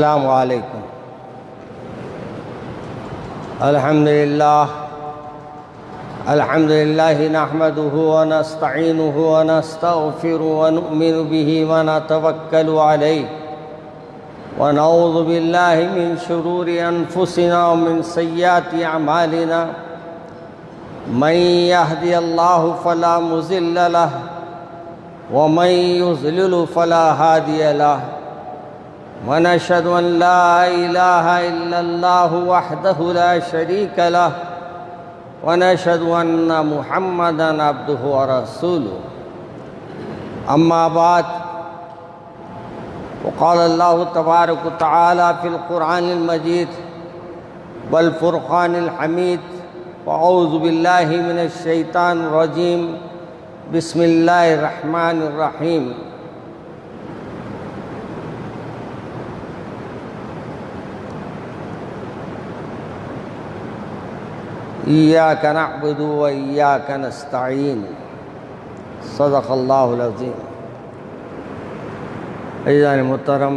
السلام علیکم۔ الحمد للہ نحمده ونستعینه ونستغفره ونؤمن به ونتوکل علیہ ونعوذ باللہ من شرور انفسنا ومن سیئات اعمالنا من يهدي الله فلا مضل له ومن يضلل فلا هادي له ونشهد أن لا إله إلا الله وحده لا شريك له ونشهد أن محمدًا عبده ورسوله أما بعد وقال الله تبارك وتعالى في القرآن المجيد والفرقان الحميد وأعوذ بالله من الشيطان الرجيم بسم الله الرحمن الرحيم إياك نعبد وإياك نستعين صدق اللہ العظیم۔ عزیزان محترم،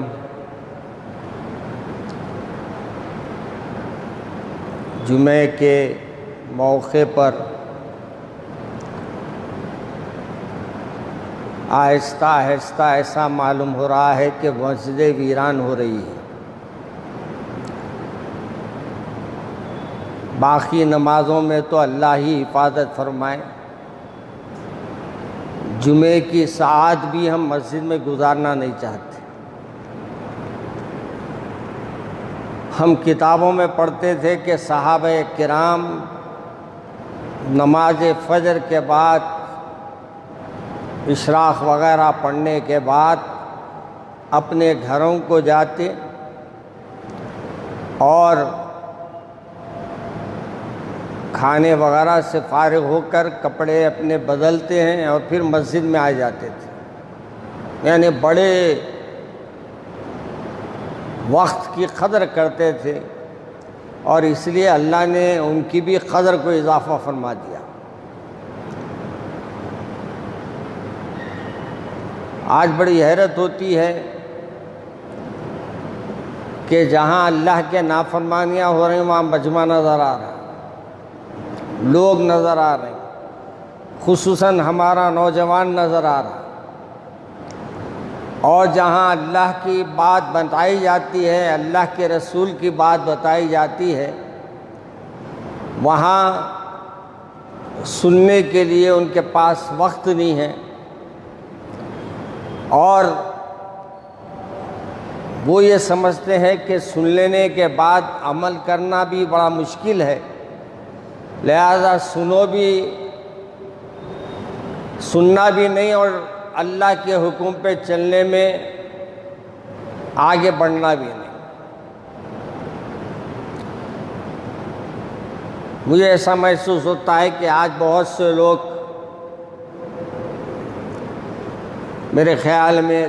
جمعے کے موقع پر آہستہ آہستہ ایسا معلوم ہو رہا ہے کہ مسجدیں ویران ہو رہی ہیں۔ باقی نمازوں میں تو اللہ ہی حفاظت فرمائے، جمعے کی ساعت بھی ہم مسجد میں گزارنا نہیں چاہتے۔ ہم کتابوں میں پڑھتے تھے کہ صحابہ کرام نماز فجر کے بعد اشراق وغیرہ پڑھنے کے بعد اپنے گھروں کو جاتے اور کھانے وغیرہ سے فارغ ہو کر کپڑے اپنے بدلتے ہیں اور پھر مسجد میں آ جاتے تھے، یعنی بڑے وقت کی قدر کرتے تھے، اور اس لیے اللہ نے ان کی بھی قدر کو اضافہ فرما دیا۔ آج بڑی حیرت ہوتی ہے کہ جہاں اللہ کے نافرمانیاں ہو رہی ہیں وہاں مجمع نظر آ رہا ہے، لوگ نظر آ رہے ہیں، خصوصاً ہمارا نوجوان نظر آ رہا ہے، اور جہاں اللہ کی بات بتائی جاتی ہے، اللہ کے رسول کی بات بتائی جاتی ہے، وہاں سننے کے لیے ان کے پاس وقت نہیں ہے، اور وہ یہ سمجھتے ہیں کہ سن لینے کے بعد عمل کرنا بھی بڑا مشکل ہے، لہذا سننا بھی نہیں اور اللہ کے حکم پہ چلنے میں آگے بڑھنا بھی نہیں۔ مجھے ایسا محسوس ہوتا ہے کہ آج بہت سے لوگ میرے خیال میں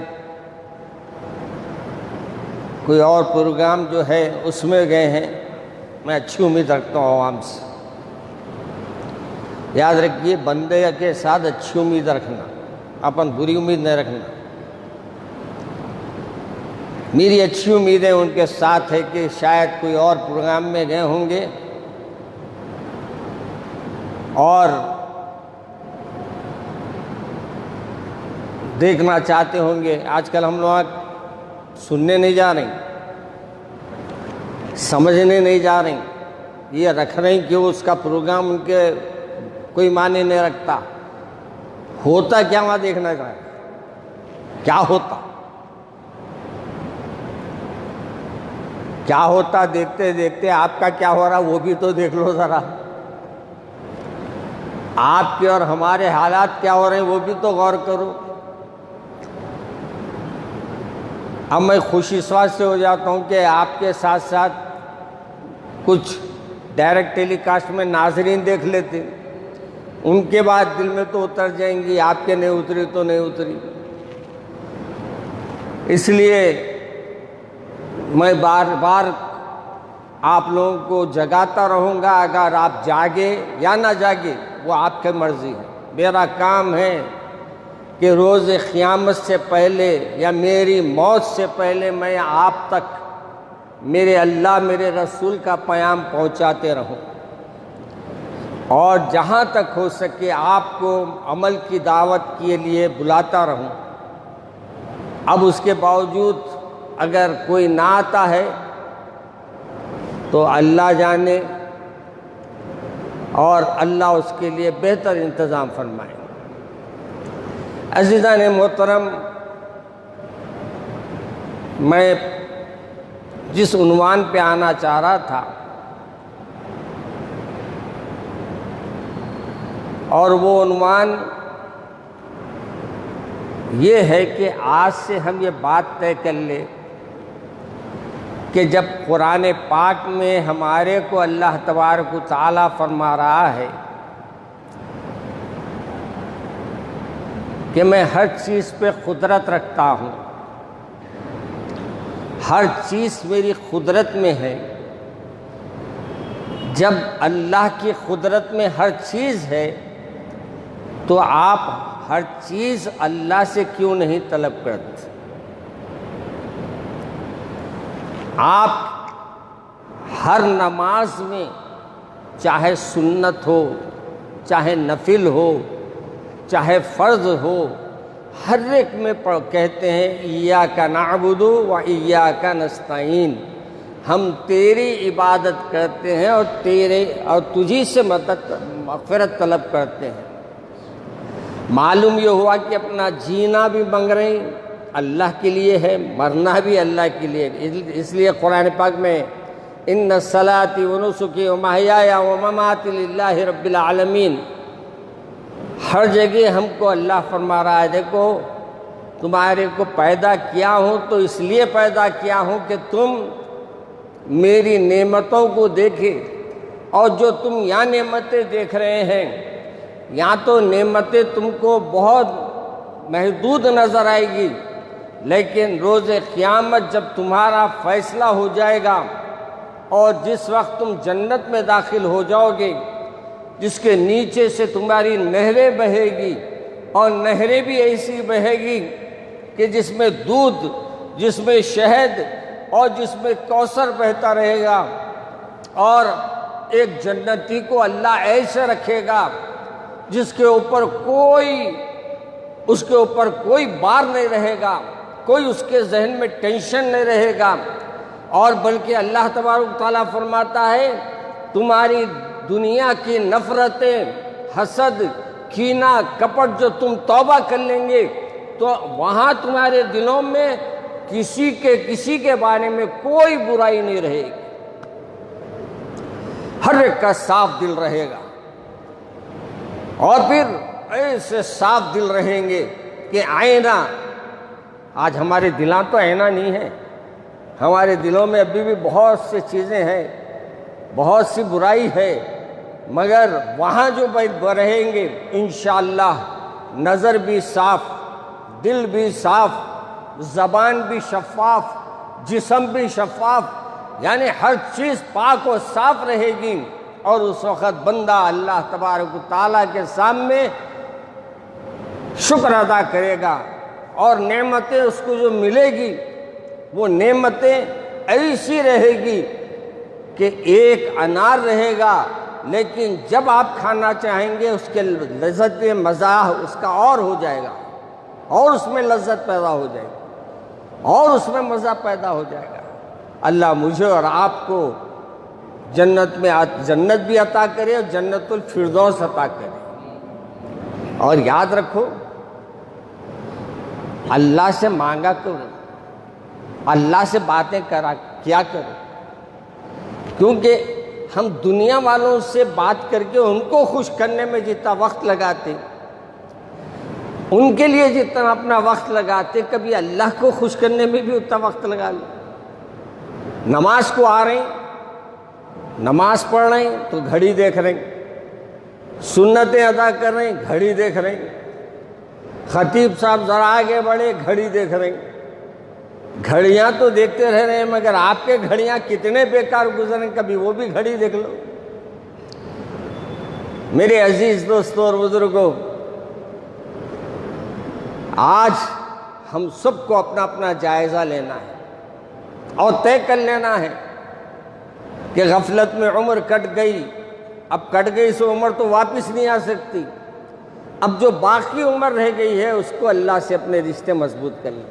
کوئی اور پروگرام جو ہے اس میں گئے ہیں۔ میں اچھی امید رکھتا ہوں عوام سے، یاد رکھیے بندے کے ساتھ اچھی امید رکھنا، اپن بری امید نہیں رکھنا۔ میری اچھی امیدیں ان کے ساتھ ہے کہ شاید کوئی اور پروگرام میں گئے ہوں گے اور دیکھنا چاہتے ہوں گے۔ آج کل ہم لوگ سننے نہیں جا رہے ہیں، سمجھنے نہیں جا رہے ہیں، یہ رکھ رہے ہیں کہ اس کا پروگرام ان کے کوئی معنی نہیں رکھتا۔ ہوتا کیا وہاں دیکھنا چاہتے، کیا ہوتا دیکھتے دیکھتے آپ کا کیا ہو رہا وہ بھی تو دیکھ لو ذرا، آپ کے اور ہمارے حالات کیا ہو رہے ہیں وہ بھی تو غور کرو۔ اب میں خوش اس بات سے ہو جاتا ہوں کہ آپ کے ساتھ ساتھ کچھ ڈائریکٹ ٹیلی کاسٹ میں ناظرین دیکھ لیتے، ان کے بعد دل میں تو اتر جائیں گی، آپ کے نہیں اتری تو نہیں اتری۔ اس لیے میں بار بار آپ لوگوں کو جگاتا رہوں گا، اگر آپ جاگے یا نہ جاگے وہ آپ کی مرضی ہے۔ میرا کام ہے کہ روز قیامت سے پہلے یا میری موت سے پہلے میں آپ تک میرے اللہ میرے رسول کا پیام پہنچاتے رہوں، اور جہاں تک ہو سکے آپ کو عمل کی دعوت کے لیے بلاتا رہوں۔ اب اس کے باوجود اگر کوئی نہ آتا ہے تو اللہ جانے، اور اللہ اس کے لیے بہتر انتظام فرمائے۔ عزیزان محترم، میں جس عنوان پہ آنا چاہ رہا تھا، اور وہ عنوان یہ ہے کہ آج سے ہم یہ بات طے کر لیں کہ جب قرآن پاک میں ہمارے کو اللہ تبارک و تعالیٰ فرما رہا ہے کہ میں ہر چیز پہ قدرت رکھتا ہوں، ہر چیز میری قدرت میں ہے، جب اللہ کی قدرت میں ہر چیز ہے تو آپ ہر چیز اللہ سے کیوں نہیں طلب کرتے؟ آپ ہر نماز میں، چاہے سنت ہو، چاہے نفل ہو، چاہے فرض ہو، ہر ایک میں کہتے ہیں ایاک نعبد و ایاک نستعین، ہم تیری عبادت کرتے ہیں اور تجھی سے مغفرت طلب کرتے ہیں۔ معلوم یہ ہوا کہ اپنا جینا بھی مانگ رہے ہیں اللہ کے لیے ہے، مرنا بھی اللہ کے لیے، اس لیے قرآن پاک میں ان صلاتی و نسکی و محیایا و مماتی للہ رب العالمین، ہر جگہ ہم کو اللہ فرما رہا ہے دیکھو تمہارے کو پیدا کیا ہوں تو اس لیے پیدا کیا ہوں کہ تم میری نعمتوں کو دیکھے، اور جو تم یہاں نعمتیں دیکھ رہے ہیں یہاں تو نعمتیں تم کو بہت محدود نظر آئے گی، لیکن روز قیامت جب تمہارا فیصلہ ہو جائے گا اور جس وقت تم جنت میں داخل ہو جاؤ گے، جس کے نیچے سے تمہاری نہریں بہے گی، اور نہریں بھی ایسی بہے گی کہ جس میں دودھ، جس میں شہد اور جس میں کوثر بہتا رہے گا، اور ایک جنتی کو اللہ ایسے رکھے گا جس کے اوپر کوئی بار نہیں رہے گا، کوئی اس کے ذہن میں ٹینشن نہیں رہے گا، اور بلکہ اللہ تبارک تعالیٰ فرماتا ہے تمہاری دنیا کی نفرتیں، حسد، کینہ، کپٹ جو تم توبہ کر لیں گے تو وہاں تمہارے دلوں میں کسی کے بارے میں کوئی برائی نہیں رہے گی، ہر ایک کا صاف دل رہے گا، اور پھر ایسے صاف دل رہیں گے کہ آئینہ، آج ہمارے دلاں تو آئینہ نہیں ہے، ہمارے دلوں میں ابھی بھی بہت سی چیزیں ہیں، بہت سی برائی ہے، مگر وہاں جو رہیں گے انشاءاللہ نظر بھی صاف، دل بھی صاف، زبان بھی شفاف، جسم بھی شفاف، یعنی ہر چیز پاک و صاف رہے گی، اور اس وقت بندہ اللہ تبارک و تعالیٰ کے سامنے شکر ادا کرے گا، اور نعمتیں اس کو جو ملے گی وہ نعمتیں ایسی رہے گی کہ ایک انار رہے گا، لیکن جب آپ کھانا چاہیں گے اس کے لذت مزہ اس کا اور ہو جائے گا، اور اس میں لذت پیدا ہو جائے گی، اور اس میں مزہ پیدا ہو جائے گا۔ اللہ مجھے اور آپ کو جنت بھی عطا کرے اور جنت الفردوس عطا کرے۔ اور یاد رکھو اللہ سے مانگا کرو، اللہ سے باتیں کیا کرو، کیونکہ ہم دنیا والوں سے بات کر کے ان کو خوش کرنے میں جتنا وقت لگاتے، ان کے لیے جتنا اپنا وقت لگاتے، کبھی اللہ کو خوش کرنے میں بھی اتنا وقت لگا لیں۔ نماز کو آ رہے ہیں، نماز پڑھ رہے ہیں تو گھڑی دیکھ رہے ہیں، سنتیں ادا کر رہے ہیں گھڑی دیکھ رہے ہیں، خطیب صاحب ذرا آگے بڑھے گھڑی دیکھ رہے ہیں۔ گھڑیاں تو دیکھتے رہ رہے ہیں، مگر آپ کے گھڑیاں کتنے بیکار گزریں، کبھی وہ بھی گھڑی دیکھ لو۔ میرے عزیز دوستوں اور بزرگوں، آج ہم سب کو اپنا اپنا جائزہ لینا ہے۔ اور طے کر لینا ہے کہ غفلت میں عمر کٹ گئی، اب کٹ گئی سو عمر تو واپس نہیں آ سکتی، اب جو باقی عمر رہ گئی ہے اس کو اللہ سے اپنے رشتے مضبوط کر لیں،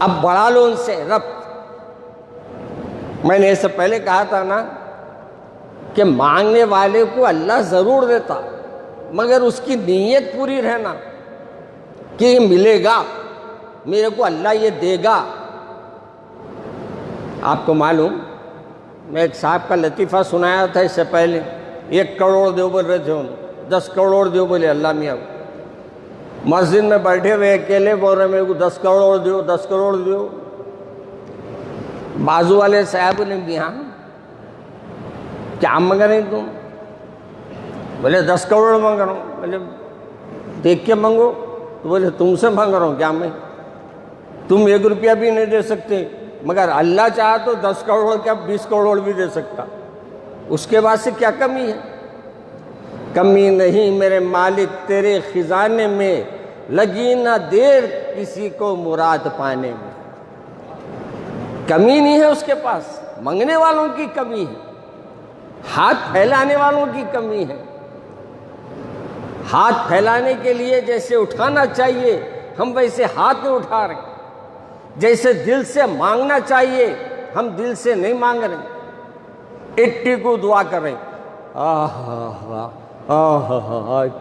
اب بڑھا لو ان سے ربط۔ میں نے اس سے پہلے کہا تھا نا کہ مانگنے والے کو اللہ ضرور دیتا، مگر اس کی نیت پوری رہنا کہ یہ ملے گا، میرے کو اللہ یہ دے گا۔ آپ کو معلوم، میں ایک صاحب کا لطیفہ سنایا تھا اس سے پہلے، 1 کروڑ دیو بول رہے تھے، 10 کروڑ دیو بولے اللہ میاں، مسجد میں بیٹھے ہوئے اکیلے بول رہے میرے کو 10 کروڑ دیو، 10 کروڑ دیو۔ بازو والے صاحب نے میاں کیا مانگ رہے تم؟ بولے 10 کروڑ مانگ رہا ہوں۔ بولے دیکھ کے مانگو، تو بولے تم سے مانگ رہا ہوں کیا میں؟ تم 1 روپیہ بھی نہیں دے سکتے، مگر اللہ چاہا تو 10 کروڑ کیا 20 کروڑ بھی دے سکتا، اس کے بعد سے کیا کمی ہے؟ کمی نہیں میرے مالک تیرے خزانے میں، لگی نہ دیر کسی کو مراد پانے میں۔ کمی نہیں ہے اس کے پاس، مانگنے والوں کی کمی ہے، ہاتھ پھیلانے والوں کی کمی ہے۔ ہاتھ پھیلانے کے لیے جیسے اٹھانا چاہیے ہم ویسے ہاتھ نہیں اٹھا رہے، جیسے دل سے مانگنا چاہیے ہم دل سے نہیں مانگ رہے، اٹی کو دعا کر رہے۔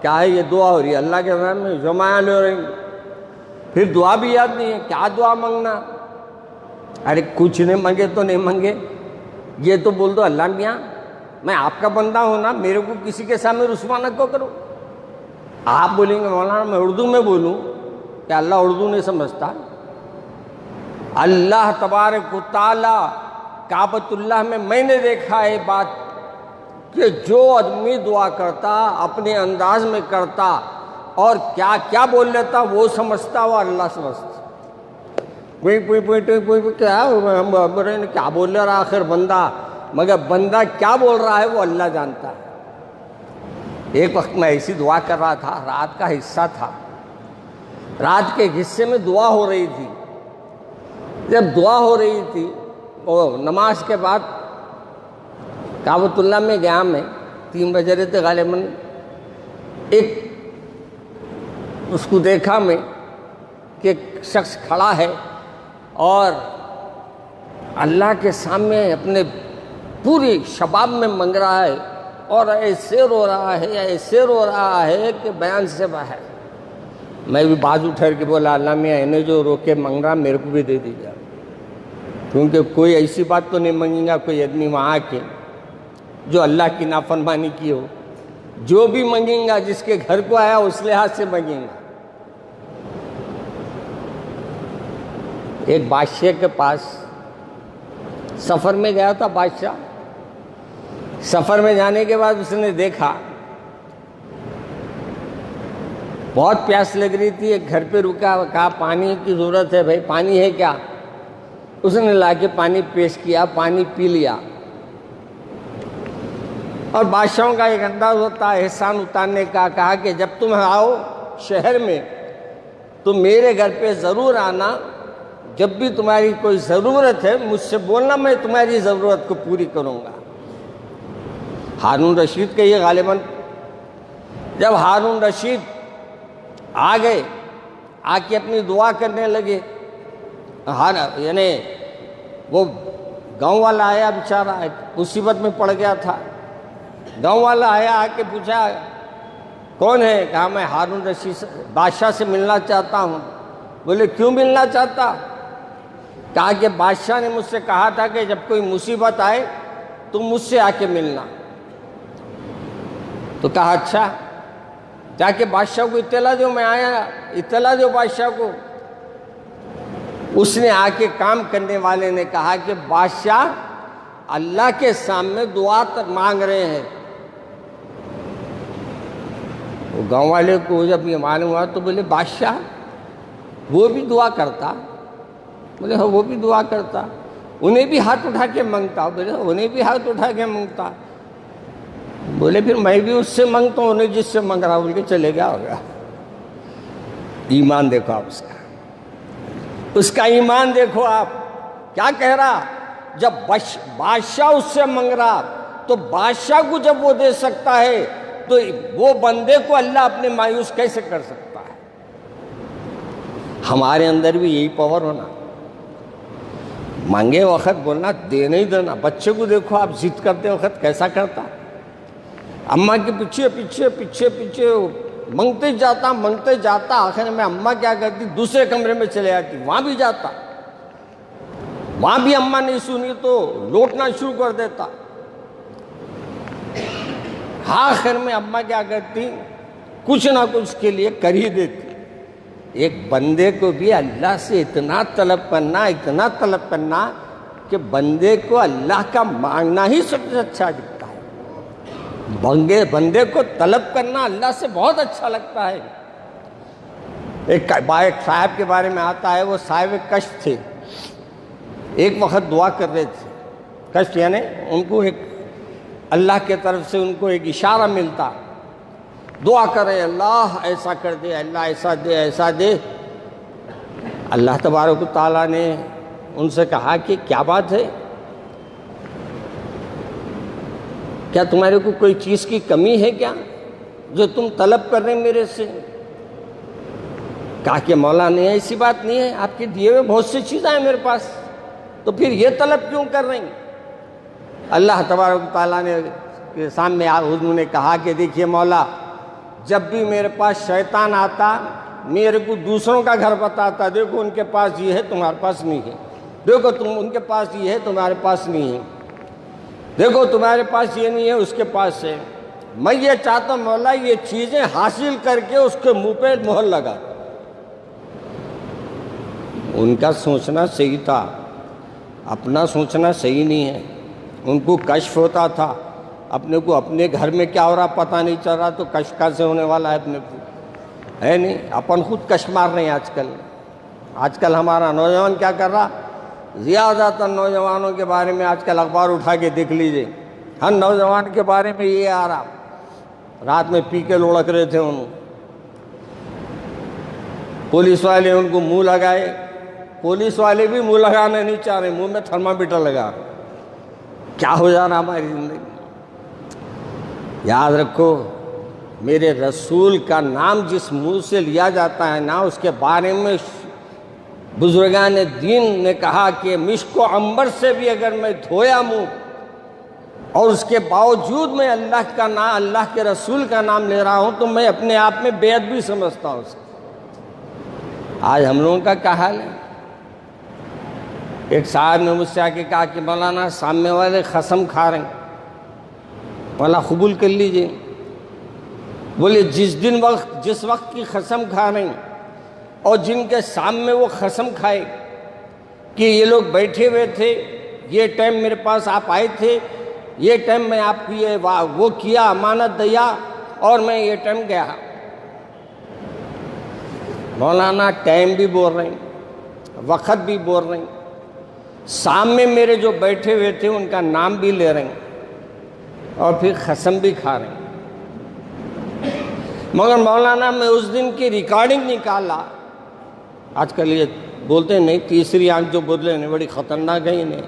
کیا ہے یہ دعا ہو رہی ہے اللہ کے نام میں، جمعہ لے رہے ہیں، پھر دعا بھی یاد نہیں ہے، کیا دعا مانگنا؟ ارے کچھ نہیں مانگے تو نہیں مانگے، یہ تو بول دو اللہ میاں میں آپ کا بندہ ہوں نا، میرے کو کسی کے سامنے رسوا نہ کرو۔ آپ بولیں گے مولانا میں اردو میں بولوں، کہ اللہ اردو نہیں سمجھتا؟ اللہ تبارک و تعالی کعبۃ اللہ میں نے دیکھا ہے بات کہ جو آدمی دعا کرتا اپنے انداز میں کرتا اور کیا کیا بول لیتا وہ سمجھتا، وہ اللہ سمجھتا۔ کیا بول رہا آخر بندہ، مگر بندہ کیا بول رہا ہے وہ اللہ جانتا ہے۔ ایک وقت میں ایسی دعا کر رہا تھا، رات کا حصہ تھا، رات کے حصے میں دعا ہو رہی تھی۔ جب دعا ہو رہی تھی وہ نماز کے بعد کعبۃ اللہ میں گیا، میں 3 بجے رہے تھے غالباً، ایک اس کو دیکھا میں کہ ایک شخص کھڑا ہے اور اللہ کے سامنے اپنے پوری شباب میں منگ رہا ہے، اور ایسے رو رہا ہے، ایسے رو رہا ہے کہ بیان سے باہر۔ میں بھی بازو ٹھہر کے بولا اللہ میاں انہیں جو رو کے منگ رہا میرے کو بھی دے دیجیے، کیونکہ کوئی ایسی بات تو نہیں مانگیں گا کوئی آدمی وہاں کے جو اللہ کی نافرمانی کی ہو، جو بھی مانگیں گا جس کے گھر کو آیا اس لحاظ سے مانگیں گا۔ ایک بادشاہ کے پاس سفر میں گیا تھا بادشاہ، سفر میں جانے کے بعد اس نے دیکھا بہت پیاس لگ رہی تھی، ایک گھر پہ رکا، کہا پانی کی ضرورت ہے بھائی، پانی ہے کیا؟ اس نے لا کے پانی پیش کیا، پانی پی لیا۔ اور بادشاہوں کا ایک انداز ہوتا ہے احسان اتارنے کا، کہا کہ جب تم آؤ شہر میں تو میرے گھر پہ ضرور آنا، جب بھی تمہاری کوئی ضرورت ہے مجھ سے بولنا، میں تمہاری ضرورت کو پوری کروں گا۔ ہارون رشید کے یہ غالباً جب ہارون رشید آ گئے، آ کے اپنی دعا کرنے لگے، یعنی وہ گاؤں والا آیا بیچارہ مصیبت میں پڑ گیا تھا، گاؤں والا آیا آ کے پوچھا کون ہے؟ کہا میں ہارون رشید بادشاہ سے ملنا چاہتا ہوں۔ بولے کیوں ملنا چاہتا؟ کہا کہ بادشاہ نے مجھ سے کہا تھا کہ جب کوئی مصیبت آئے تو مجھ سے آ کے ملنا۔ تو کہا اچھا، جا کے بادشاہ کو اطلاع دو، میں آیا، اطلاع دو بادشاہ کو۔ اس نے آ کے کام کرنے والے نے کہا کہ بادشاہ اللہ کے سامنے دعا مانگ رہے ہیں۔ وہ گاؤں والے کو جب یہ معلوم ہوا تو بولے بادشاہ وہ بھی دعا کرتا؟ بولے ہاں وہ بھی دعا کرتا، انہیں بھی ہاتھ اٹھا کے مانگتا؟ بولے انہیں بھی ہاتھ اٹھا کے مانگتا۔ بولے پھر میں بھی اس سے مانگتا ہوں، انہیں جس سے مانگ رہا بول کے چلے گیا، ہو گیا۔ ایمان دیکھو آپ اس کا ایمان دیکھو آپ، کیا کہہ رہا؟ جب بادشاہ اس سے منگ رہا تو بادشاہ کو جب وہ دے سکتا ہے تو وہ بندے کو اللہ اپنے مایوس کیسے کر سکتا ہے؟ ہمارے اندر بھی یہی پاور ہونا، مانگے وقت بولنا، دینے ہی دینا۔ بچے کو دیکھو آپ ضد کرتے وقت کیسا کرتا، اماں کے پیچھے پیچھے پیچھے پیچھے منگتے جاتا، آخر میں اماں کیا کرتی؟ دوسرے کمرے میں چلے جاتی، وہاں بھی جاتا، وہاں بھی اماں نہیں سنی تو لوٹنا شروع کر دیتا۔ آخر میں اماں کیا کرتی؟ کچھ نہ کچھ کے لیے کر ہی دیتی۔ ایک بندے کو بھی اللہ سے اتنا طلب کرنا کہ بندے کو اللہ کا مانگنا ہی سب سے اچھا دکھتا ہے۔ بندے کو طلب کرنا اللہ سے بہت اچھا لگتا ہے۔ ایک صاحب کے بارے میں آتا ہے، وہ صاحب کشف تھے، ایک وقت دعا کر رہے تھے۔ کشف یعنی ان کو ایک اللہ کے طرف سے ان کو ایک اشارہ ملتا، دعا کرے اللہ ایسا کر دے، اللہ ایسا دے، ایسا دے۔ اللہ تبارک و تعالیٰ نے ان سے کہا کہ کیا بات ہے، کیا تمہارے کو کوئی چیز کی کمی ہے کیا جو تم طلب کر رہے ہیں میرے سے؟ کہا کہ مولا نہیں ہے، ایسی بات نہیں ہے، آپ کے دیے ہوئے بہت سی چیزیں ہیں میرے پاس، تو پھر یہ طلب کیوں کر رہی ہیں؟ اللہ تبارک و تعالیٰ نے کے سامنے انہوں نے کہا کہ دیکھیے مولا، جب بھی میرے پاس شیطان آتا میرے کو دوسروں کا گھر بتاتا، دیکھو ان کے پاس یہ ہے تمہارے پاس نہیں ہے، دیکھو تم ان کے پاس یہ ہے تمہارے پاس نہیں ہے، دیکھو تمہارے پاس یہ نہیں ہے اس کے پاس ہے۔ میں یہ چاہتا ہوں مولا یہ چیزیں حاصل کر کے اس کے منہ پہ مہر لگا۔ ان کا سوچنا صحیح تھا، اپنا سوچنا صحیح نہیں ہے۔ ان کو کشف ہوتا تھا، اپنے کو اپنے گھر میں کیا ہو رہا پتہ نہیں چل رہا، تو کشف کیسے ہونے والا ہے اپنے کو، ہے نہیں؟ اپن خود کشف مار رہے ہیں آج کل ہمارا نوجوان کیا کر رہا؟ زیادہ تر نوجوانوں کے بارے میں آج کل اخبار اٹھا کے دیکھ لیجئے، ہر نوجوان کے بارے میں یہ آ رہا، رات میں پی کے لڑک رہے تھے انہوں، پولیس والے ان کو منہ لگائے، پولیس والے بھی منہ لگانا نہیں چاہ رہے، منہ میں تھرمامیٹر لگا رہے۔ کیا ہو جا رہا ہماری زندگی؟ یاد رکھو، میرے رسول کا نام جس منہ سے لیا جاتا ہے نا، اس کے بارے میں بزرگان دین نے کہا کہ مشک و عنبر سے بھی اگر میں دھویا منہ اور اس کے باوجود میں اللہ کا نام، اللہ کے رسول کا نام لے رہا ہوں، تو میں اپنے آپ میں بے ادبی سمجھتا ہوں۔ آج ہم لوگوں کا کیا حال ہے؟ ایک صاحب نے مجھ سے آ کے کہا کہ مولانا سامنے والے قسم کھا رہے ہیں، مولا قبول کر لیجئے۔ بولے جس وقت کی قسم کھا رہے ہیں اور جن کے سامنے وہ قسم کھائے کہ یہ لوگ بیٹھے ہوئے تھے، یہ ٹائم میرے پاس آپ آئے تھے، یہ ٹائم میں آپ کی وہ کیا، امانت دیا اور میں یہ ٹائم گیا۔ مولانا ٹائم بھی بول رہے ہیں، وقت بھی بول رہے ہیں، سامنے میرے جو بیٹھے ہوئے تھے ان کا نام بھی لے رہے ہیں اور پھر قسم بھی کھا رہے ہیں۔ مگر مولانا میں اس دن کی ریکارڈنگ نکالا، آج کل یہ بولتے ہیں نہیں تیسری آنکھ جو بدلے نہیں بڑی خطرناک ہے، انہیں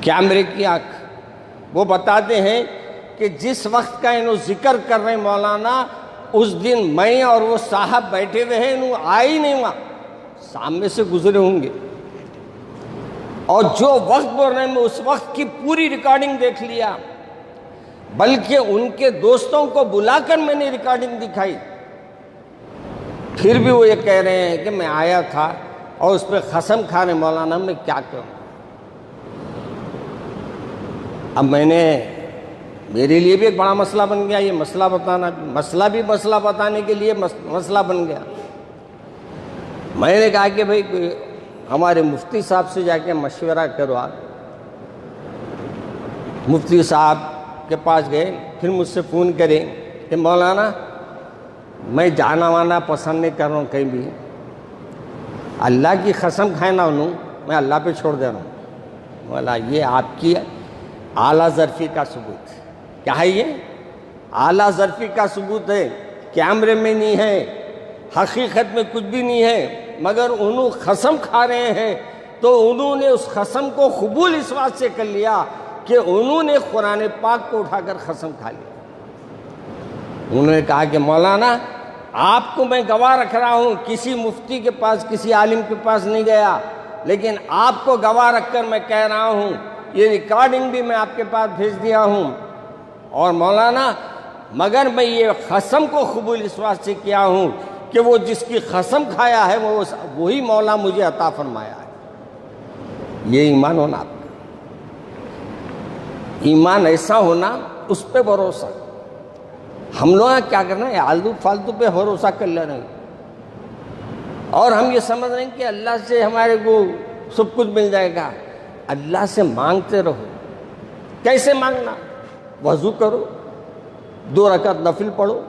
کیمرے کی آنکھ۔ وہ بتاتے ہیں کہ جس وقت کا انہوں ذکر کر رہے ہیں مولانا، اس دن میں اور وہ صاحب بیٹھے ہوئے ہیں، انہوں آئے ہی نہیں، وہاں سامنے سے گزرے ہوں گے، اور جو وقت بول رہے ہیں میں اس وقت کی پوری ریکارڈنگ دیکھ لیا، بلکہ ان کے دوستوں کو بلا کر میں نے ریکارڈنگ دکھائی، پھر بھی وہ یہ کہہ رہے ہیں کہ میں آیا تھا اور اس پہ قسم کھا رہے مولانا میں کیا کروں۔ اب میرے لیے بھی ایک بڑا مسئلہ بن گیا یہ مسئلہ بتانا، مسئلہ بتانے کے لیے مسئلہ بن گیا۔ میں نے کہا کہ بھئی ہمارے مفتی صاحب سے جا کے مشورہ کرو۔ آپ مفتی صاحب کے پاس گئے، پھر مجھ سے فون کرے کہ مولانا میں جانا وانا پسند نہیں کر رہا ہوں کہیں بھی، اللہ کی قسم کھائے نہ انہوں، میں اللہ پہ چھوڑ دے رہا ہوں۔ مولا یہ آپ کی اعلیٰ ظرفی کا ثبوت ہے۔ کیا ہے یہ؟ اعلیٰ ظرفی کا ثبوت ہے، کیمرے میں نہیں ہے، حقیقت میں کچھ بھی نہیں ہے، مگر انہوں قسم کھا رہے ہیں تو انہوں نے اس قسم کو قبول اس بات سے کر لیا کہ انہوں نے قرآن پاک کو اٹھا کر قسم کھا لیا۔ انہوں نے کہا کہ مولانا آپ کو میں گواہ رکھ رہا ہوں، کسی مفتی کے پاس کسی عالم کے پاس نہیں گیا، لیکن آپ کو گواہ رکھ کر میں کہہ رہا ہوں، یہ ریکارڈنگ بھی میں آپ کے پاس بھیج دیا ہوں، اور مولانا مگر میں یہ قسم کو قبول اس بات سے کیا ہوں کہ وہ جس کی قسم کھایا ہے وہ وہی مولا مجھے عطا فرمایا ہے۔ یہ ایمان ہونا آپ کا، ایمان ایسا ہونا، اس پہ بھروسہ۔ ہم لوگ کیا کرنا ہے، آلتو فالتو پہ بھروسہ کر لے رہے ہیں، اور ہم یہ سمجھ رہے ہیں کہ اللہ سے ہمارے کو سب کچھ مل جائے گا۔ اللہ سے مانگتے رہو۔ کیسے مانگنا؟ وضو کرو، 2 رکعت نفل پڑھو،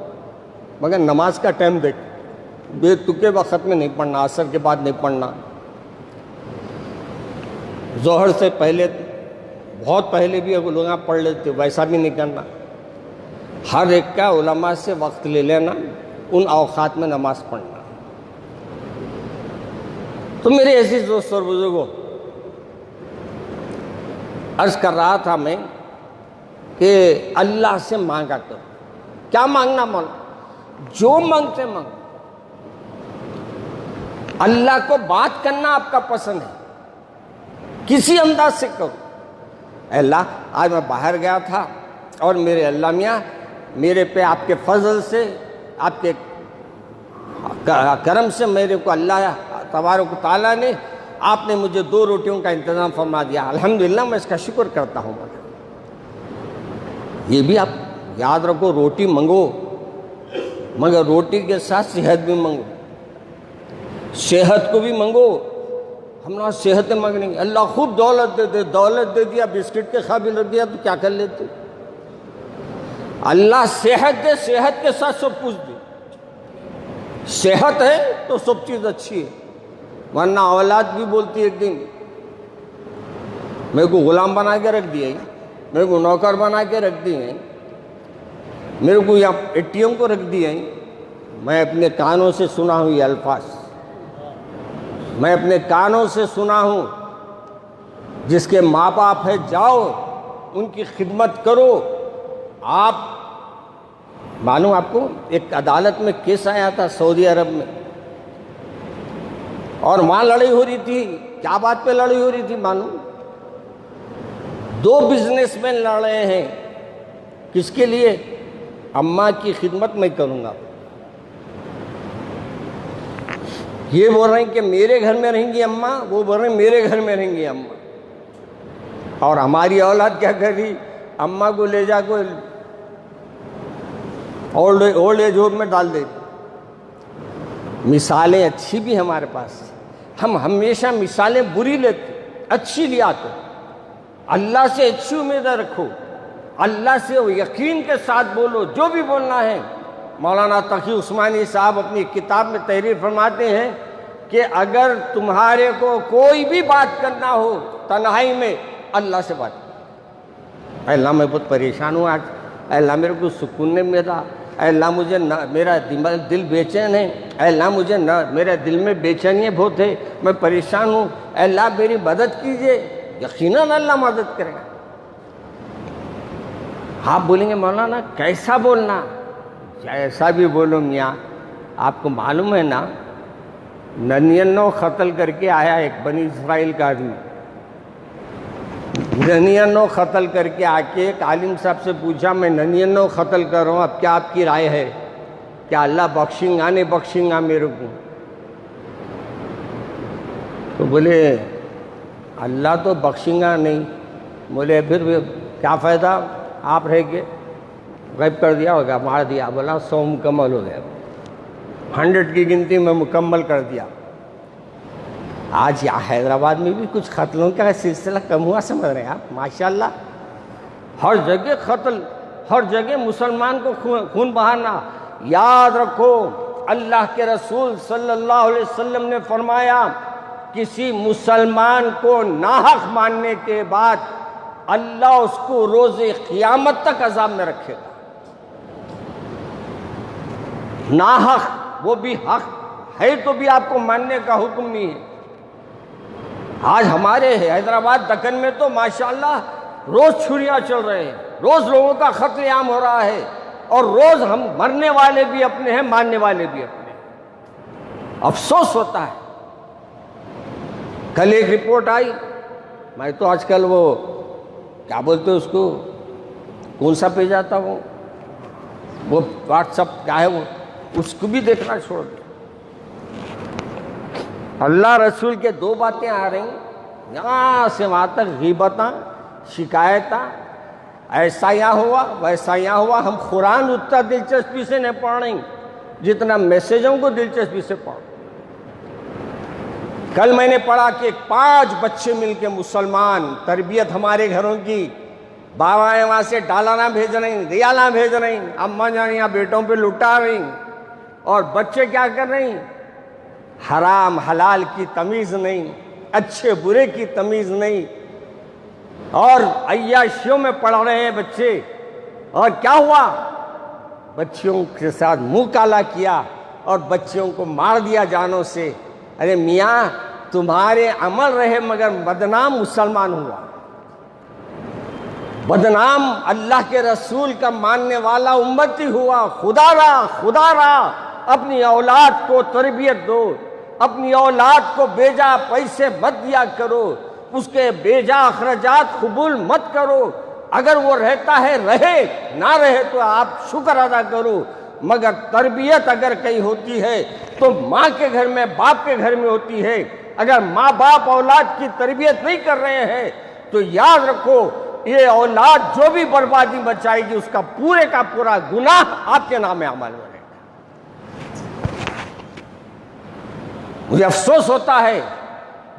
مگر نماز کا ٹائم دیکھ، بے تکے وقت میں نہیں پڑھنا، عصر کے بعد نہیں پڑھنا، ظہر سے پہلے، بہت پہلے بھی اگر لوگ پڑھ لیتے ویسا بھی نہیں کرنا۔ ہر ایک کا علماء سے وقت لے لینا، ان اوقات میں نماز پڑھنا۔ تو میرے عزیز دوست اور بزرگوں، عرض کر رہا تھا میں کہ اللہ سے مانگا کرو۔ کیا مانگنا مولا؟ جو مانگتے مانگو۔ اللہ کو بات کرنا آپ کا پسند ہے، کسی انداز سے کرو۔ اے اللہ، آج میں باہر گیا تھا اور میرے اللہ میاں میرے پہ آپ کے فضل سے، آپ کے کرم سے میرے کو اللہ تبارک و تعالیٰ نے، آپ نے مجھے 2 روٹیوں کا انتظام فرما دیا، الحمدللہ میں اس کا شکر کرتا ہوں۔ یہ بھی آپ یاد رکھو، روٹی منگو مگر روٹی کے ساتھ صحت بھی منگو، صحت کو بھی منگو۔ ہم نے صحت مانگنی، اللہ خوب دولت دے دے، دولت دے دیا، بسکٹ کے قابل رکھ دیا تو کیا کر لیتے؟ اللہ صحت دے، صحت کے ساتھ سب کچھ دے۔ صحت ہے تو سب چیز اچھی ہے، ورنہ اولاد بھی بولتی ایک دن میرے کو غلام بنا کے رکھ دیا، میرے کو نوکر بنا کے رکھ دیے، میرے کو یہاں ایٹیم کو رکھ دیا۔ میں اپنے کانوں سے سنا ہوں یہ الفاظ، میں اپنے کانوں سے سنا ہوں، جس کے ماں باپ ہے جاؤ ان کی خدمت کرو۔ آپ معلوم آپ کو، ایک عدالت میں کیس آیا تھا سعودی عرب میں، اور وہاں لڑائی ہو رہی تھی۔ کیا بات پہ لڑائی ہو رہی تھی معلوم؟ 2 بزنس مین لڑ رہے ہیں، کس کے لیے؟ اماں کی خدمت میں کروں گا۔ یہ بول رہے ہیں کہ میرے گھر میں رہیں گی اماں، وہ بول رہے ہیں میرے گھر میں رہیں گی اماں۔ اور ہماری اولاد کیا کر رہی؟ اماں کو لے جا کو اولڈ ایج ہوم میں ڈال دیتی۔ مثالیں اچھی بھی ہمارے پاس، ہم ہمیشہ مثالیں بری لیتے، اچھی لیا تو اللہ سے اچھی امیدیں رکھو، اللہ سے یقین کے ساتھ بولو جو بھی بولنا ہے۔ مولانا تقی عثمانی صاحب اپنی کتاب میں تحریر فرماتے ہیں کہ اگر تمہارے کو کوئی بھی بات کرنا ہو تنہائی میں، اللہ سے بات کرو۔ اے اللہ میں بہت پریشان ہوں آج، اے اللہ میرے کو سکون نہیں ملا، اے اللہ مجھے میرا دل بے چین ہے، اے اللہ مجھے میرے دل میں بے چینی بہت ہے، میں پریشان ہوں، اے اللہ میری مدد کیجئے۔ یقیناً اللہ مدد کرے گا۔ آپ بولیں گے مولانا کیسا بولنا؟ جیسا بھی بولو میاں، آپ کو معلوم ہے نا 99 قتل کر کے آیا ایک بنی اسرائیل کا آدمی، 99 قتل کر کے آ کے ایک عالم صاحب سے پوچھا میں 99 قتل کر رہا ہوں، اب کیا آپ کی رائے ہے؟ کیا اللہ بخشیں گا نہیں بخشیں گا میرے کو؟ تو بولے اللہ تو بخشیں گا نہیں۔ بولے پھر کیا فائدہ، آپ رہ کے غائب کر دیا ہوگا، مار دیا۔ بولا 100 مکمل ہو گیا، 100 کی گنتی میں مکمل کر دیا۔ آج یہاں حیدرآباد میں بھی کچھ قتلوں کا سلسلہ کم ہوا سمجھ رہے ہیں آپ؟ ماشاءاللہ ہر جگہ قتل، ہر جگہ مسلمان کو خون بہانا۔ یاد رکھو اللہ کے رسول صلی اللہ علیہ وسلم نے فرمایا کسی مسلمان کو ناحق ماننے کے بعد اللہ اس کو روز قیامت تک عذاب میں رکھے گا۔ ناحق، وہ بھی حق ہے تو بھی آپ کو ماننے کا حکم نہیں ہے۔ آج ہمارے حیدرآباد دکن میں تو ماشاءاللہ روز چھریاں چل رہے ہیں، روز لوگوں کا قتل عام ہو رہا ہے، اور روز ہم مرنے والے بھی اپنے ہیں، ماننے والے بھی اپنے ہیں۔ افسوس ہوتا ہے۔ کل ایک رپورٹ آئی، میں تو آج کل وہ کیا بولتے اس کو، کون سا پیج آتا وہ واٹس ایپ کیا ہے وہ، اس کو بھی دیکھنا چھوڑ دیا۔ اللہ رسول کے دو باتیں آ رہی ہیں، یہاں سے وہاں تک غیبتاں، شکایتاں، ایسا یہاں ہوا ویسا یہاں ہوا۔ ہم قرآن اتنا دلچسپی سے نہیں پڑھ رہے جتنا میسیجوں کو دلچسپی سے پڑھ۔ کل میں نے پڑھا کہ 5 بچے مل کے مسلمان، تربیت ہمارے گھروں کی، بابائیں وہاں سے ڈالر بھیج رہی ہیں، ریالہ بھیج رہی ہیں، اماں جان یہاں بیٹوں پہ لٹا رہی ہیں، اور بچے کیا کر رہے ہیں؟ حرام حلال کی تمیز نہیں، اچھے برے کی تمیز نہیں، اور عیاشیوں میں پڑھ رہے ہیں بچے۔ اور کیا ہوا؟ بچیوں کے ساتھ منہ کالا کیا اور بچیوں کو مار دیا جانوں سے۔ ارے میاں تمہارے عمل رہے مگر بدنام مسلمان ہوا، بدنام اللہ کے رسول کا ماننے والا امتی ہوا۔ خدا را اپنی اولاد کو تربیت دو، اپنی اولاد کو بیجا پیسے مت دیا کرو، اس کے بیجا اخراجات قبول مت کرو۔ اگر وہ رہتا ہے رہے، نہ رہے تو آپ شکر ادا کرو، مگر تربیت اگر کہیں ہوتی ہے تو ماں کے گھر میں، باپ کے گھر میں ہوتی ہے۔ اگر ماں باپ اولاد کی تربیت نہیں کر رہے ہیں تو یاد رکھو یہ اولاد جو بھی بربادی مچائے گی اس کا پورے کا پورا گناہ آپ کے نام عمل میں رہے گا۔ مجھے افسوس ہوتا ہے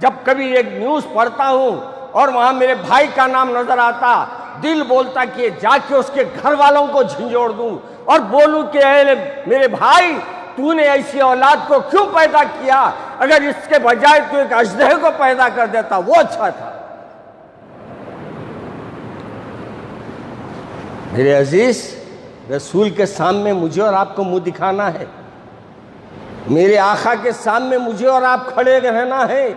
جب کبھی ایک نیوز پڑھتا ہوں اور وہاں میرے بھائی کا نام نظر آتا، دل بولتا کہ جا کے اس کے گھر والوں کو جھنجھوڑ دوں اور بولوں کہ اے میرے بھائی تو نے ایسی اولاد کو کیوں پیدا کیا؟ اگر اس کے بجائے تو ایک اژدہے کو پیدا کر دیتا وہ اچھا تھا۔ میرے عزیز، رسول کے سامنے مجھے اور آپ کو منہ دکھانا ہے، میرے آقا کے سامنے مجھے اور آپ کھڑے رہنا ہے۔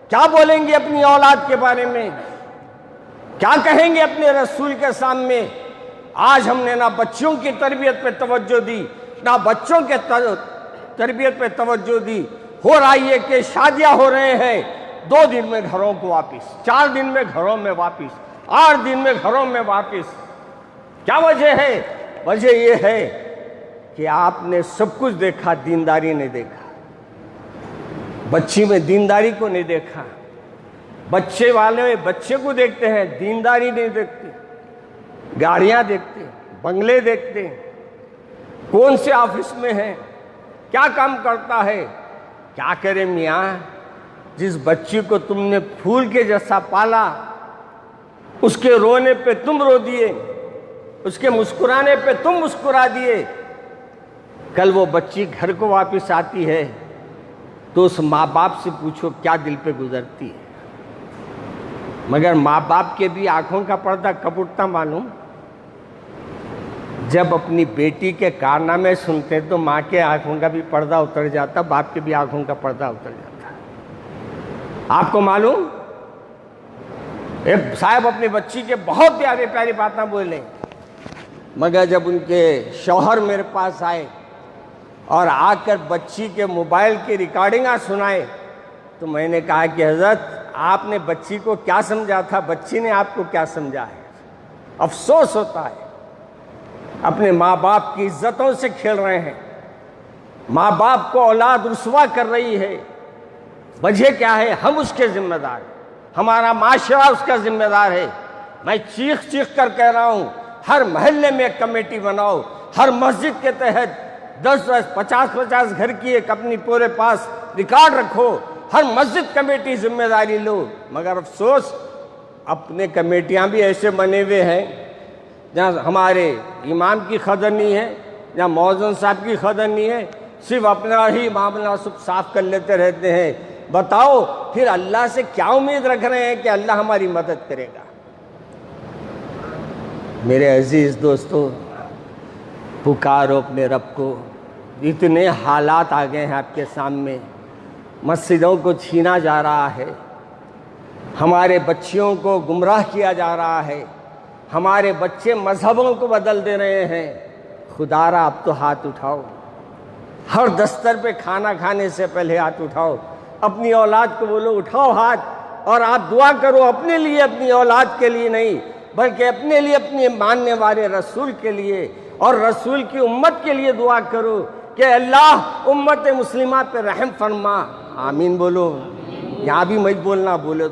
کیا بولیں گے اپنی اولاد کے بارے میں؟ کیا کہیں گے اپنے رسول کے سامنے؟ آج ہم نے نہ بچوں کی تربیت پہ توجہ دی، نہ بچوں کے تربیت پہ توجہ دی۔ ہو رہا ہے کہ شادیاں ہو رہے ہیں 2 دن میں گھروں کو واپس، 4 دن میں گھروں میں واپس، 8 دن میں گھروں میں واپس۔ کیا وجہ ہے؟ وجہ یہ ہے کہ آپ نے سب کچھ دیکھا، دینداری نہیں دیکھا، بچی میں دینداری کو نہیں دیکھا۔ بچے والے بچے کو دیکھتے ہیں، دینداری نہیں دیکھتے، گاڑیاں دیکھتے، بنگلے دیکھتے، کون سے آفس میں ہے، کیا کام کرتا ہے۔ کیا کرے میاں، جس بچی کو تم نے پھول کے جیسا پالا، اس کے رونے پہ تم رو دیے، اس کے مسکرانے پہ تم مسکرا دیے، کل وہ بچی گھر کو واپس آتی ہے تو اس ماں باپ سے پوچھو کیا دل پہ گزرتی ہے۔ مگر ماں باپ کے بھی آنکھوں کا پردہ کب اٹھتا معلوم؟ جب اپنی بیٹی کے کارنامے سنتے تو ماں کے آنکھوں کا بھی پردہ اتر جاتا، باپ کے بھی آنکھوں کا پردہ اتر جاتا۔ آپ کو معلوم، ایک صاحب اپنی بچی کے بہت پیاری پیاری باتیں بولے، مگر جب ان کے شوہر میرے پاس آئے اور آ کر بچی کے موبائل کی ریکارڈنگاں سنائے تو میں نے کہا کہ حضرت آپ نے بچی کو کیا سمجھا تھا، بچی نے آپ کو کیا سمجھا ہے؟ افسوس ہوتا ہے، اپنے ماں باپ کی عزتوں سے کھیل رہے ہیں، ماں باپ کو اولاد رسوا کر رہی ہے۔ وجہ کیا ہے؟ ہم اس کے ذمہ دار، ہمارا معاشرہ اس کا ذمہ دار ہے۔ میں چیخ چیخ کر کہہ رہا ہوں، ہر محلے میں ایک کمیٹی بناؤ، ہر مسجد کے تحت 10-10 50-50 گھر کی ایک اپنی پورے پاس ریکارڈ رکھو، ہر مسجد کمیٹی ذمہ داری لو۔ مگر افسوس اپنے کمیٹیاں بھی ایسے بنے ہوئے ہیں جہاں ہمارے امام کی قدر نہیں ہے، جہاں مؤذن صاحب کی قدر نہیں ہے، صرف اپنا ہی معاملہ سب صاف کر لیتے رہتے ہیں۔ بتاؤ پھر اللہ سے کیا امید رکھ رہے ہیں کہ اللہ ہماری مدد کرے گا؟ میرے عزیز دوستو، پکارو اپنے رب کو۔ اتنے حالات آ گئے ہیں آپ کے سامنے، مسجدوں کو چھینا جا رہا ہے، ہمارے بچیوں کو گمراہ کیا جا رہا ہے، ہمارے بچے مذہبوں کو بدل دے رہے ہیں۔ خدا را اب تو ہاتھ اٹھاؤ، ہر دستر پہ کھانا کھانے سے پہلے ہاتھ اٹھاؤ، اپنی اولاد کو بولو اٹھاؤ ہاتھ، اور آپ دعا کرو اپنے لیے، اپنی اولاد کے لیے نہیں بلکہ اپنے لیے، اپنے ماننے والے رسول کے لیے اور رسول کی امت کے لیے دعا کرو کہ اللہ امت مسلمہ پہ رحم فرما۔ آمین بولو، یہاں بھی مت بولنا، بولو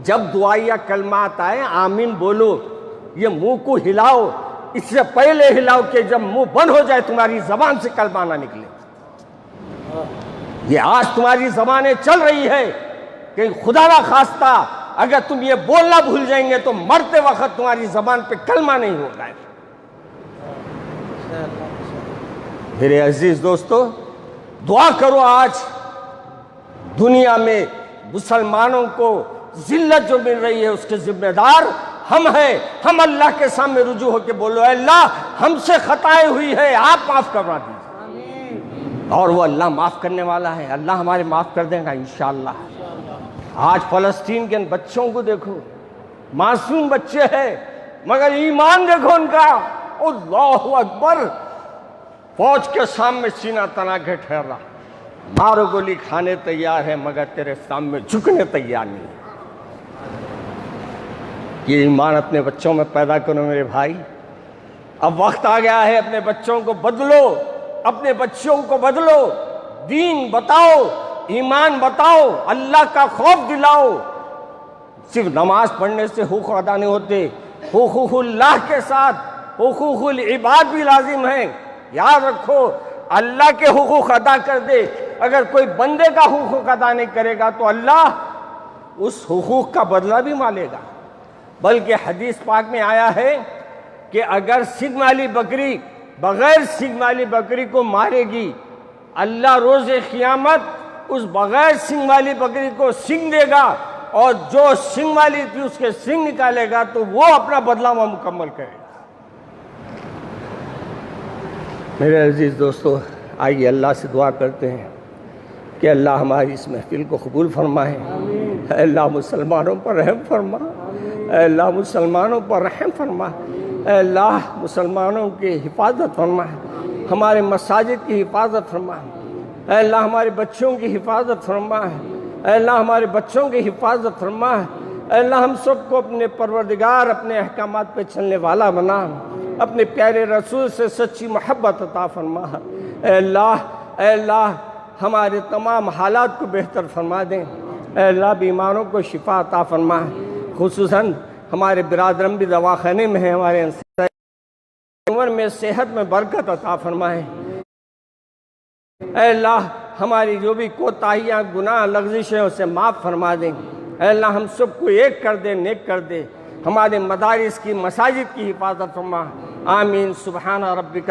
جب دعائیہ کلمات آئے آمین بولو، یہ منہ کو ہلاؤ، اس سے پہلے ہلاؤ کہ جب منہ بند ہو جائے تمہاری زبان سے کلمہ نہ نکلے۔ یہ آج تمہاری زبانیں چل رہی ہے کہ خدا نہ خواستہ اگر تم یہ بولنا بھول جائیں گے تو مرتے وقت تمہاری زبان پہ کلمہ نہیں ہوگا۔ میرے عزیز دوستو، دعا کرو آج دنیا میں مسلمانوں کو ذلت جو مل رہی ہے اس کے ذمہ دار ہم ہیں۔ ہم اللہ کے سامنے رجوع ہو کے بولو اے اللہ ہم سے خطائیں ہوئی ہے، آپ معاف کروا دیجیے، اور وہ اللہ معاف کرنے والا ہے، اللہ ہمارے معاف کر دے گا انشاءاللہ۔ آج فلسطین کے ان بچوں کو دیکھو، معصوم بچے ہیں مگر ایمان دیکھو ان کا، اللہ اکبر، فوج کے سامنے سینہ تنا کے ٹھہرا، مارو گولی کھانے تیار ہے مگر تیرے سامنے جھکنے تیار نہیں۔ یہ ایمان اپنے بچوں میں پیدا کرو میرے بھائی، اب وقت آ گیا ہے، اپنے بچوں کو بدلو، اپنے بچوں کو بدلو، دین بتاؤ، ایمان بتاؤ، اللہ کا خوف دلاؤ۔ صرف نماز پڑھنے سے حقوق ادا نہیں ہوتے، حقوق اللہ کے ساتھ حقوق العباد بھی لازم ہیں۔ یاد رکھو اللہ کے حقوق ادا کر دے، اگر کوئی بندے کا حقوق ادا نہیں کرے گا تو اللہ اس حقوق کا بدلہ بھی مانگے گا۔ بلکہ حدیث پاک میں آیا ہے کہ اگر سنگ والی بکری بغیر سنگ والی بکری کو مارے گی، اللہ روز قیامت اس بغیر سنگ والی بکری کو سنگ دے گا، اور جو سنگ والی تھی اس کے سنگ نکالے گا تو وہ اپنا بدلہ وہ مکمل کرے گا۔ میرے عزیز دوستو، آئیے اللہ سے دعا کرتے ہیں کہ اللہ ہماری اس محفل کو قبول فرمائے۔ اے اللہ مسلمانوں پر رحم فرما، اے اللہ مسلمانوں پر رحم فرما، اے اللہ مسلمانوں کی حفاظت فرما، ہمارے مساجد کی حفاظت فرما، اے اللہ ہمارے بچوں کی حفاظت فرما، اے اللہ ہمارے بچوں کی حفاظت فرما، اے اللہ ہم سب کو اپنے پروردگار اپنے احکامات پہ چلنے والا بنا، اپنے پیارے رسول سے سچی محبت عطا فرما۔ اے اللہ ہمارے تمام حالات کو بہتر فرما دیں، اے اللہ بیماروں کو شفا عطا فرما، خصوصاً ہمارے برادرم بھی دواخانے میں ہیں، ہمارے عمر میں صحت میں برکت عطا فرمائے۔ اے اللہ ہماری جو بھی کوتاہیاں گناہ لغزشیں اسے معاف فرما دیں، اے اللہ ہم سب کو ایک کر دے، نیک کر دے، ہمارے مدارس کی مساجد کی حفاظت فرما۔ آمین۔ سبحان ربک